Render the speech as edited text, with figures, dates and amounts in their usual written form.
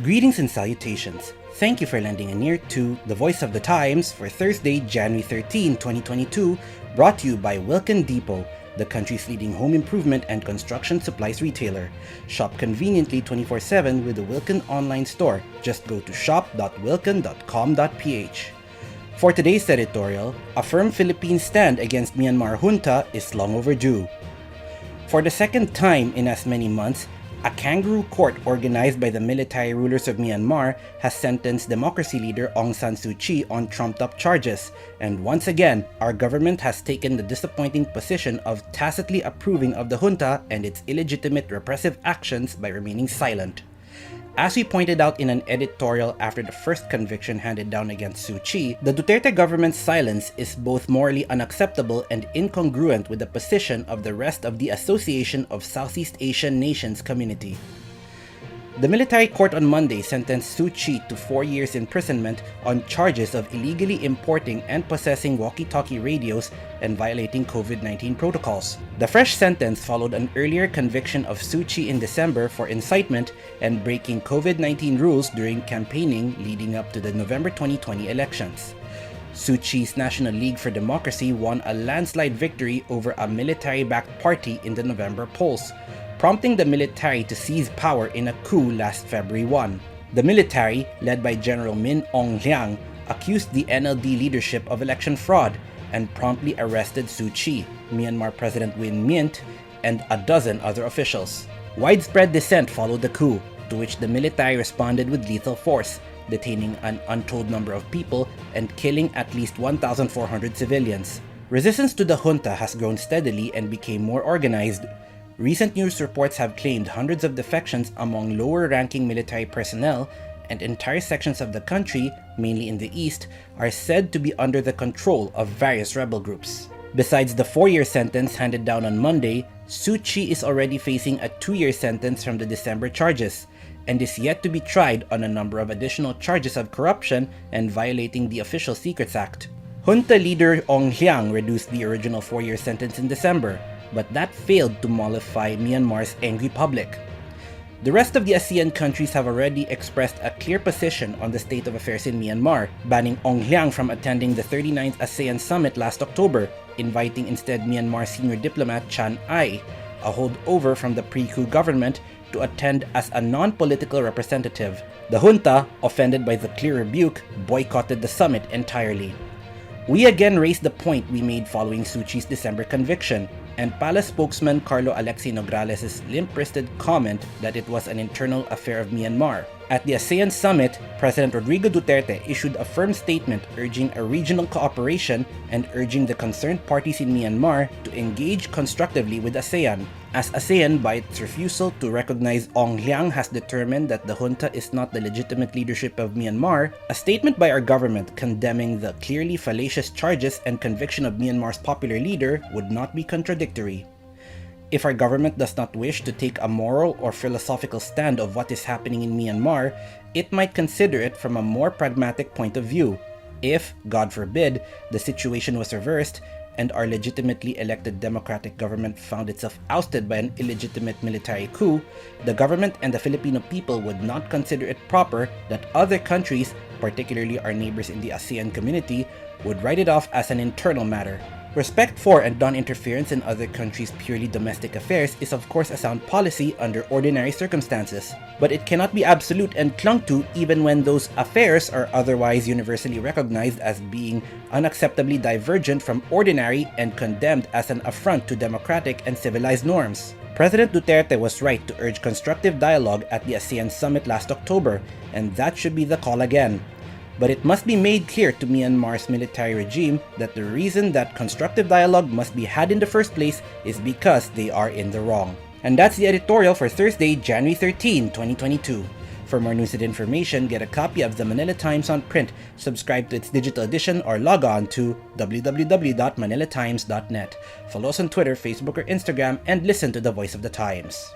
Greetings and salutations. Thank you for lending an ear to The Voice of the Times for Thursday, January 13, 2022, brought to you by Wilkin Depot, the country's leading home improvement and construction supplies retailer. Shop conveniently 24/7 with the Wilkin online store. Just go to shop.wilkin.com.ph. For today's editorial, a firm Philippine stand against Myanmar junta is long overdue. For the second time in as many months, a kangaroo court organized by the military rulers of Myanmar has sentenced democracy leader Aung San Suu Kyi on trumped-up charges, and once again, our government has taken the disappointing position of tacitly approving of the junta and its illegitimate repressive actions by remaining silent. As we pointed out in an editorial after the first conviction handed down against Suu Kyi, the Duterte government's silence is both morally unacceptable and incongruent with the position of the rest of the Association of Southeast Asian Nations community. The military court on Monday sentenced Suu Kyi to 4 years imprisonment on charges of illegally importing and possessing walkie-talkie radios and violating COVID-19 protocols. The fresh sentence followed an earlier conviction of Suu Kyi in December for incitement and breaking COVID-19 rules during campaigning leading up to the November 2020 elections. Suu Kyi's National League for Democracy won a landslide victory over a military-backed party in the November polls, prompting the military to seize power in a coup last February 1. The military, led by General Min Aung Hlaing, accused the NLD leadership of election fraud and promptly arrested Suu Kyi, Myanmar President Win Myint, and a dozen other officials. Widespread dissent followed the coup, to which the military responded with lethal force, detaining an untold number of people and killing at least 1,400 civilians. Resistance to the junta has grown steadily and became more organized. Recent news reports have claimed hundreds of defections among lower-ranking military personnel, and entire sections of the country, mainly in the east, are said to be under the control of various rebel groups. Besides the 4-year sentence handed down on Monday, Suu Kyi is already facing a 2-year sentence from the December charges, and is yet to be tried on a number of additional charges of corruption and violating the Official Secrets Act. Junta leader Aung Hlaing reduced the original 4-year sentence in December, but that failed to mollify Myanmar's angry public. The rest of the ASEAN countries have already expressed a clear position on the state of affairs in Myanmar, banning Aung Hlaing from attending the 39th ASEAN Summit last October, inviting instead Myanmar senior diplomat Chan Ai, a holdover from the pre-coup government, to attend as a non-political representative. The junta, offended by the clear rebuke, boycotted the summit entirely. We again raised the point we made following Suu Kyi's December conviction, and Palace spokesman Carlo Alexi Nograles' limp-wristed comment that it was an internal affair of Myanmar. At the ASEAN summit, President Rodrigo Duterte issued a firm statement urging a regional cooperation and urging the concerned parties in Myanmar to engage constructively with ASEAN, as ASEAN, by its refusal to recognize Aung Hlaing, has determined that the junta is not the legitimate leadership of Myanmar. A statement by our government condemning the clearly fallacious charges and conviction of Myanmar's popular leader would not be contradictory. If our government does not wish to take a moral or philosophical stand of what is happening in Myanmar, it might consider it from a more pragmatic point of view. If, God forbid, the situation was reversed and our legitimately elected democratic government found itself ousted by an illegitimate military coup, the government and the Filipino people would not consider it proper that other countries, particularly our neighbors in the ASEAN community, would write it off as an internal matter. Respect for and non-interference in other countries' purely domestic affairs is of course a sound policy under ordinary circumstances, but it cannot be absolute and clung to even when those affairs are otherwise universally recognized as being unacceptably divergent from ordinary and condemned as an affront to democratic and civilized norms. President Duterte was right to urge constructive dialogue at the ASEAN summit last October, and that should be the call again. But it must be made clear to Myanmar's military regime that the reason that constructive dialogue must be had in the first place is because they are in the wrong. And that's the editorial for Thursday, January 13, 2022. For more news and information, get a copy of the Manila Times on print, subscribe to its digital edition, or log on to www.manilatimes.net. Follow us on Twitter, Facebook, or Instagram, and listen to The Voice of the Times.